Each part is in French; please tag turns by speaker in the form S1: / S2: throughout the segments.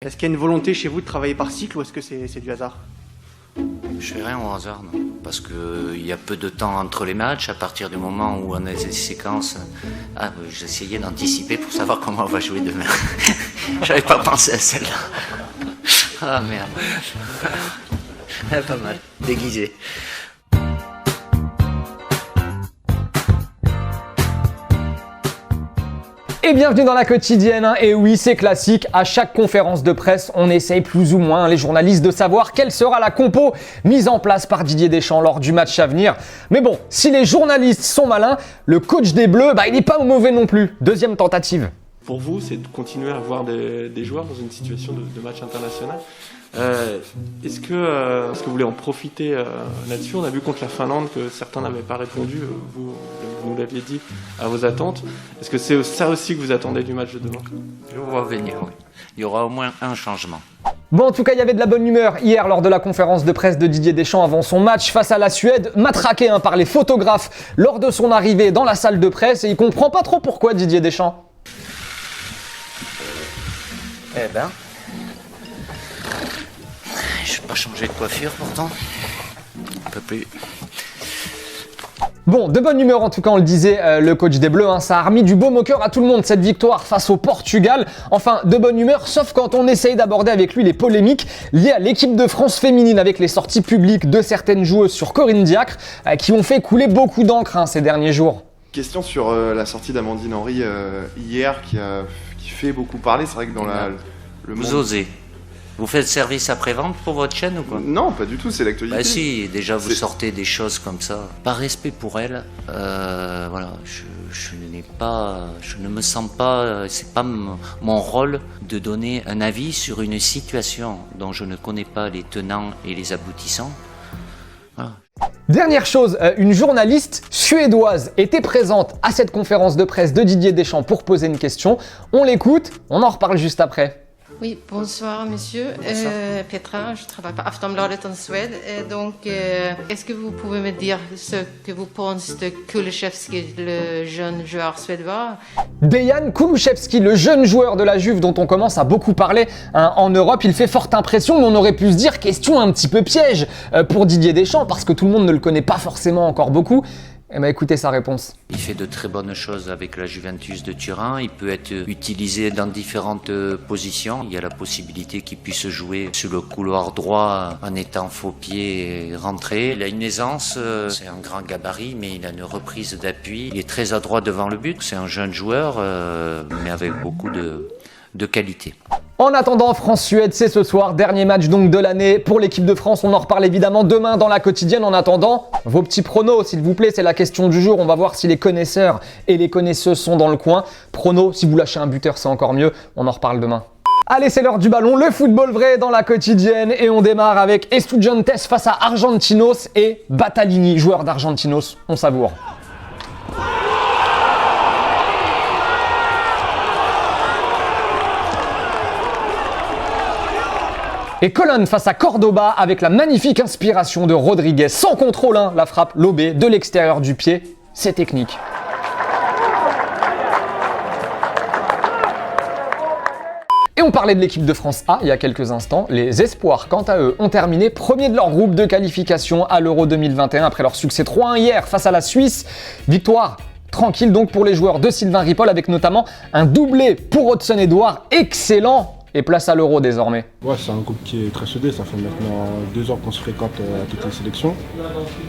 S1: Est-ce qu'il y a une volonté chez vous de travailler par cycle ou est-ce que c'est du hasard?
S2: Je fais rien au hasard, non. Parce qu'il y a peu de temps entre les matchs. À partir du moment où on a des séquences... j'essayais d'anticiper pour savoir comment on va jouer demain. J'avais pas pensé à celle-là. Ah merde. Pas mal. Déguisé.
S3: Et bienvenue dans la quotidienne, hein. Et oui, c'est classique, à chaque conférence de presse, on essaye plus ou moins, les journalistes, de savoir quelle sera la compo mise en place par Didier Deschamps lors du match à venir. Mais bon, si les journalistes sont malins, le coach des Bleus, il n'est pas mauvais non plus. Deuxième tentative.
S4: Pour vous, c'est de continuer à avoir des joueurs dans une situation de match international. Est-ce que vous voulez en profiter là-dessus? On a vu contre la Finlande que certains n'avaient pas répondu, vous nous l'aviez dit, à vos attentes. Est-ce que c'est ça aussi que vous attendez du match de demain?
S2: Je vois venir, oui. Il y aura au moins un changement.
S3: Bon, en tout cas, il y avait de la bonne humeur hier lors de la conférence de presse de Didier Deschamps avant son match face à la Suède, matraqué par les photographes lors de son arrivée dans la salle de presse, et il comprend pas trop pourquoi Didier Deschamps.
S2: Eh ben... Je vais pas changer de coiffure pourtant. Un peu plus.
S3: Bon, de bonne humeur en tout cas, on le disait, le coach des Bleus, ça a remis du baume au cœur à tout le monde, cette victoire face au Portugal. Enfin, de bonne humeur, sauf quand on essaye d'aborder avec lui les polémiques liées à l'équipe de France féminine avec les sorties publiques de certaines joueuses sur Corinne Diacre, qui ont fait couler beaucoup d'encre ces derniers jours.
S5: Question sur la sortie d'Amandine Henry hier, qui fait beaucoup parler. C'est vrai que dans le
S2: Vous
S5: monde...
S2: osez. Vous faites service après-vente pour votre chaîne ou quoi?
S5: Non, pas du tout, c'est l'actualité.
S2: Bah si, déjà vous sortez des choses comme ça. Par respect pour elle, voilà, je ne me sens pas, c'est pas mon rôle de donner un avis sur une situation dont je ne connais pas les tenants et les aboutissants. Voilà.
S3: Dernière chose, une journaliste suédoise était présente à cette conférence de presse de Didier Deschamps pour poser une question. On l'écoute, on en reparle juste après.
S6: Oui, bonsoir monsieur. Petra, je travaille pour Aftonbladet en Suède. Est-ce que vous pouvez me dire ce que vous pensez de Kulusevski, le jeune joueur suédois?
S3: Dejan Kulusevski, le jeune joueur de la Juve dont on commence à beaucoup parler en Europe, il fait forte impression, mais on aurait pu se dire question un petit peu piège pour Didier Deschamps parce que tout le monde ne le connaît pas forcément encore beaucoup. Eh bien, écoutez sa réponse.
S2: Il fait de très bonnes choses avec la Juventus de Turin. Il peut être utilisé dans différentes positions. Il y a la possibilité qu'il puisse jouer sur le couloir droit en étant faux pied et rentré. Il a une aisance, c'est un grand gabarit, mais il a une reprise d'appui. Il est très adroit devant le but. C'est un jeune joueur, mais avec beaucoup de qualité.
S3: En attendant, France-Suède, c'est ce soir, dernier match donc de l'année pour l'équipe de France. On en reparle évidemment demain dans la quotidienne. En attendant, vos petits pronos, s'il vous plaît, c'est la question du jour. On va voir si les connaisseurs et les connaisseuses sont dans le coin. Pronos, si vous lâchez un buteur, c'est encore mieux. On en reparle demain. Allez, c'est l'heure du ballon, le football vrai dans la quotidienne. Et on démarre avec Estudiantes face à Argentinos et Battaglini, joueur d'Argentinos. On savoure. Et Colonne face à Cordoba avec la magnifique inspiration de Rodriguez. Sans contrôle, la frappe lobée de l'extérieur du pied. C'est technique. Et on parlait de l'équipe de France A il y a quelques instants. Les Espoirs, quant à eux, ont terminé premier de leur groupe de qualification à l'Euro 2021 après leur succès 3-1 hier face à la Suisse. Victoire tranquille donc pour les joueurs de Sylvain Ripoll avec notamment un doublé pour Hudson Edouard. Excellent! Et place à l'Euro désormais.
S7: Ouais, c'est un groupe qui est très soudé, ça fait maintenant 2 ans qu'on se fréquente à toutes les sélections.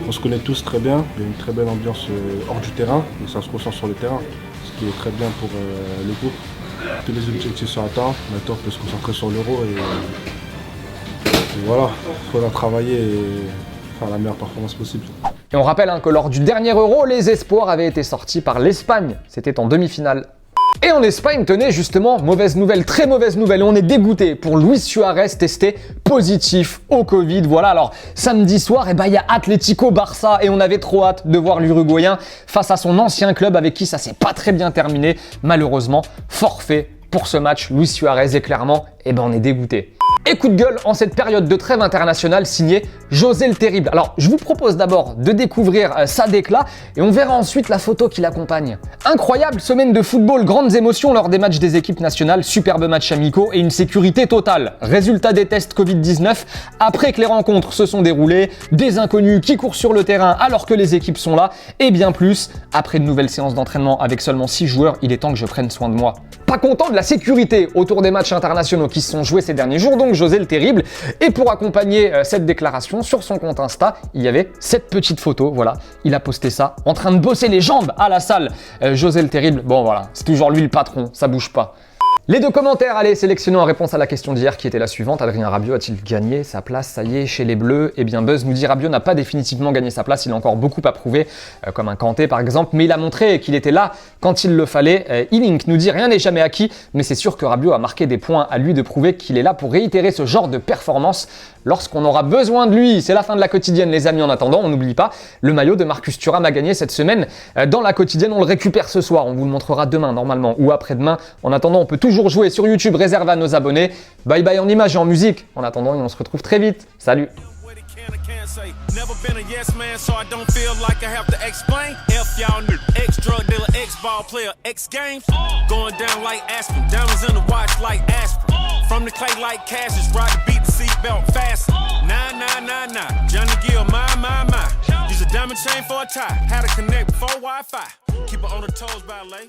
S7: On se connaît tous très bien, il y a une très belle ambiance hors du terrain, et ça se ressent sur le terrain, ce qui est très bien pour le groupe. Tous les objectifs sont atteints, maintenant on peut se concentrer sur l'Euro et voilà, il faudra travailler et faire la meilleure performance possible.
S3: Et on rappelle que lors du dernier Euro, les Espoirs avaient été sortis par l'Espagne, c'était en demi-finale. Et en Espagne, tenez justement, mauvaise nouvelle, très mauvaise nouvelle, on est dégoûté pour Luis Suarez testé positif au Covid. Voilà, alors samedi soir, il y a Atlético Barça et on avait trop hâte de voir l'Uruguayen face à son ancien club avec qui ça s'est pas très bien terminé. Malheureusement, forfait pour ce match, Luis Suarez est clairement, on est dégoûté. Et coup de gueule en cette période de trêve internationale signé José le Terrible. Alors je vous propose d'abord de découvrir sa déclat et on verra ensuite la photo qui l'accompagne. Incroyable semaine de football, grandes émotions lors des matchs des équipes nationales, superbes matchs amicaux et une sécurité totale. Résultat des tests Covid-19, après que les rencontres se sont déroulées, des inconnus qui courent sur le terrain alors que les équipes sont là et bien plus. Après une nouvelle séance d'entraînement avec seulement 6 joueurs, il est temps que je prenne soin de moi. Pas content de la sécurité autour des matchs internationaux qui se sont joués ces derniers jours, donc José le Terrible. Et pour accompagner cette déclaration, sur son compte Insta, il y avait cette petite photo, voilà. Il a posté ça, en train de bosser les jambes à la salle. José le Terrible, bon voilà, c'est toujours lui le patron, ça bouge pas. Les deux commentaires, allez, sélectionnons en réponse à la question d'hier qui était la suivante. Adrien Rabiot a-t-il gagné sa place, ça y est, chez les Bleus? Eh bien, Buzz nous dit Rabiot n'a pas définitivement gagné sa place, il a encore beaucoup à prouver, comme un Kanté par exemple, mais il a montré qu'il était là quand il le fallait. E-Link nous dit rien n'est jamais acquis, mais c'est sûr que Rabiot a marqué des points, à lui de prouver qu'il est là pour réitérer ce genre de performance lorsqu'on aura besoin de lui. C'est la fin de la quotidienne les amis, en attendant, on n'oublie pas, le maillot de Marcus Thuram a gagné cette semaine dans la quotidienne, on le récupère ce soir, on vous le montrera demain normalement ou après-demain. En attendant, on peut toujours jouer sur YouTube, réservé à nos abonnés. Bye bye en images et en musique. En attendant, on se retrouve très vite. Salut.
S8: Never been a yes man, so I don't feel like I have to explain. F y'all new ex-drug dealer, ex-ball player, ex-games. Going down like Aspen, diamonds in the watch like aspirin. From the clay like Cassius, ride the beat, the seatbelt fasten. 9999, Johnny Gill, my. Use a diamond chain for a tie. Had to connect before Wi-Fi. Keep it on the toes, ballet.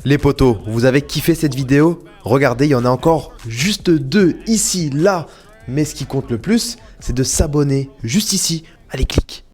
S9: Les potos, vous avez kiffé cette vidéo? Regardez, il y en a encore juste 2 ici, là. Mais ce qui compte le plus, c'est de s'abonner juste ici. Allez, clique.